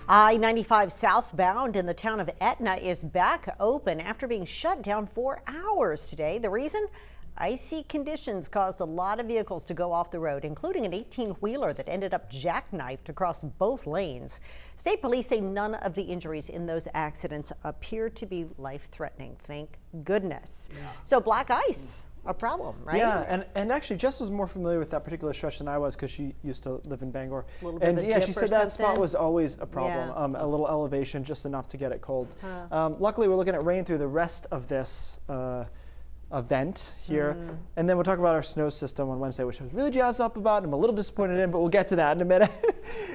I-95 southbound in the town of Etna is back open after being shut down for hours today. The reason? Icy conditions caused a lot of vehicles to go off the road, including an 18-wheeler that ended up jackknifed across both lanes. State police say none of the injuries in those accidents appear to be life-threatening. Thank goodness. Yeah. So black ice, a problem, right? Yeah, and actually Jess was more familiar with that particular stretch than I was because she used to live in Bangor. And yeah, she said that spot was always a problem. Yeah. A little elevation, just enough to get it cold. Luckily, we're looking at rain through the rest of this event here, and then we'll talk about our snow system on Wednesday, which I was really jazzed up about and I'm a little disappointed in, but we'll get to that in a minute.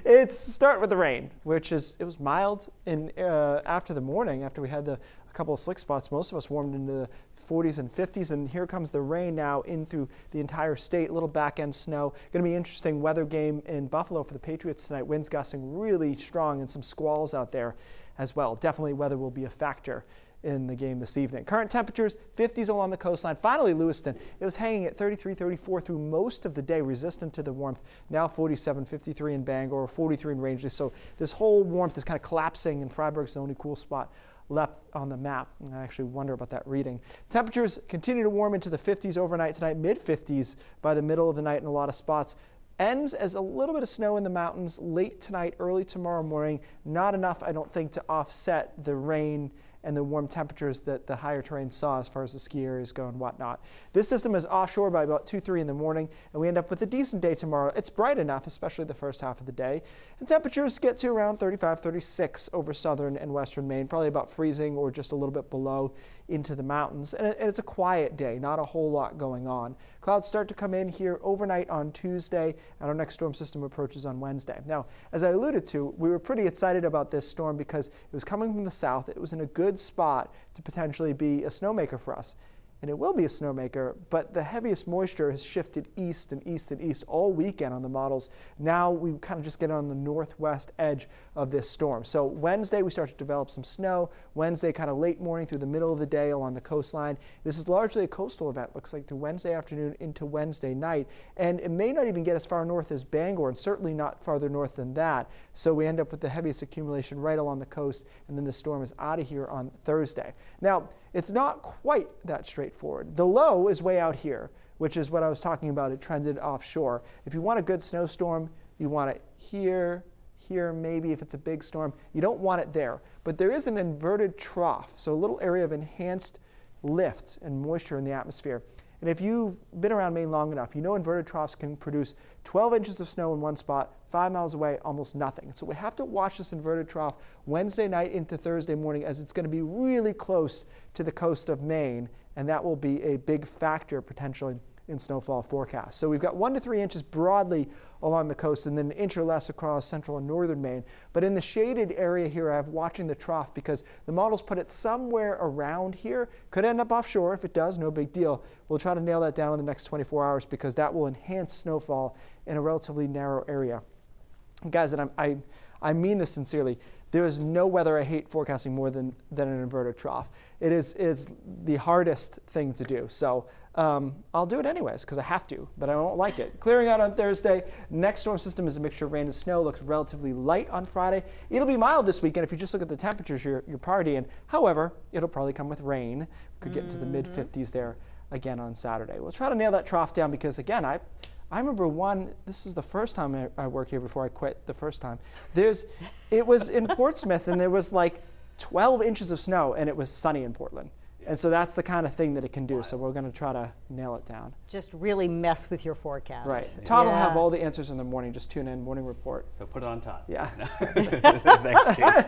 It's start with the rain, which is, it was mild in after the morning, after we had a couple of slick spots. Most of us warmed into the 40s and 50s, and here comes the rain now in through the entire state. A little back end snow. Going to be an interesting weather game in Buffalo for the Patriots tonight. Winds gusting really strong and some squalls out there as well. Definitely weather will be a factor in the game this evening. Current temperatures, 50s along the coastline. Finally, Lewiston, it was hanging at 33, 34 through most of the day, resistant to the warmth. Now 47, 53 in Bangor, 43 in Rangeley. So this whole warmth is kind of collapsing, and Freiburg's the only cool spot left on the map. I actually wonder about that reading. Temperatures continue to warm into the 50s overnight tonight, mid-50s by the middle of the night in a lot of spots. Ends as a little bit of snow in the mountains late tonight, early tomorrow morning. Not enough, I don't think, to offset the rain and the warm temperatures that the higher terrain saw as far as the ski areas go and whatnot. This system is offshore by about 2, 3 in the morning, and we end up with a decent day tomorrow. It's bright enough, especially the first half of the day, and temperatures get to around 35, 36 over southern and western Maine, probably about freezing or just a little bit below into the mountains. And it's a quiet day, not a whole lot going on. Clouds start to come in here overnight on Tuesday, and our next storm system approaches on Wednesday. Now, as I alluded to, we were pretty excited about this storm because it was coming from the south. It was in a good spot to potentially be a snowmaker for us. And it will be a snowmaker, but the heaviest moisture has shifted east and east and east all weekend on the models. Now we kind of just get on the northwest edge of this storm. So Wednesday we start to develop some snow. Wednesday kind of late morning through the middle of the day along the coastline. This is largely a coastal event, looks like, through Wednesday afternoon into Wednesday night. And it may not even get as far north as Bangor, and certainly not farther north than that. So we end up with the heaviest accumulation right along the coast, and then the storm is out of here on Thursday. Now, it's not quite that straightforward. The low is way out here, which is what I was talking about. It trended offshore. If you want a good snowstorm, you want it here, here maybe if it's a big storm. You don't want it there. But there is an inverted trough, so a little area of enhanced lift and moisture in the atmosphere. And if you've been around Maine long enough, you know inverted troughs can produce 12 inches of snow in one spot, 5 miles away, almost nothing. So we have to watch this inverted trough Wednesday night into Thursday morning, as it's going to be really close to the coast of Maine, and that will be a big factor potentially in snowfall forecast. So we've got 1 to 3 inches broadly along the coast, and then an inch or less across central and northern Maine. But in the shaded area here, I have watching the trough because the models put it somewhere around here. Could end up offshore. If it does, no big deal. We'll try to nail that down in the next 24 hours because that will enhance snowfall in a relatively narrow area. Guys, and I mean this sincerely. There is no weather I hate forecasting more than an inverted trough. It is the hardest thing to do. So I'll do it anyways because I have to, but I won't like it. Clearing out on Thursday. Next storm system is a mixture of rain and snow. Looks relatively light on Friday. It'll be mild this weekend if you just look at the temperatures you're partying. However, it'll probably come with rain. Could get into the mid-50s there again on Saturday. We'll try to nail that trough down because, again, I remember this is the first time I work here before I quit the first time. It was in Portsmouth, and there was like 12 inches of snow, and it was sunny in Portland. And so that's the kind of thing that it can do. So we're going to try to nail it down. Just really mess with your forecast. Right. Todd will have all the answers in the morning. Just tune in, morning report. So put it on Todd. Yeah. Thanks, Steve.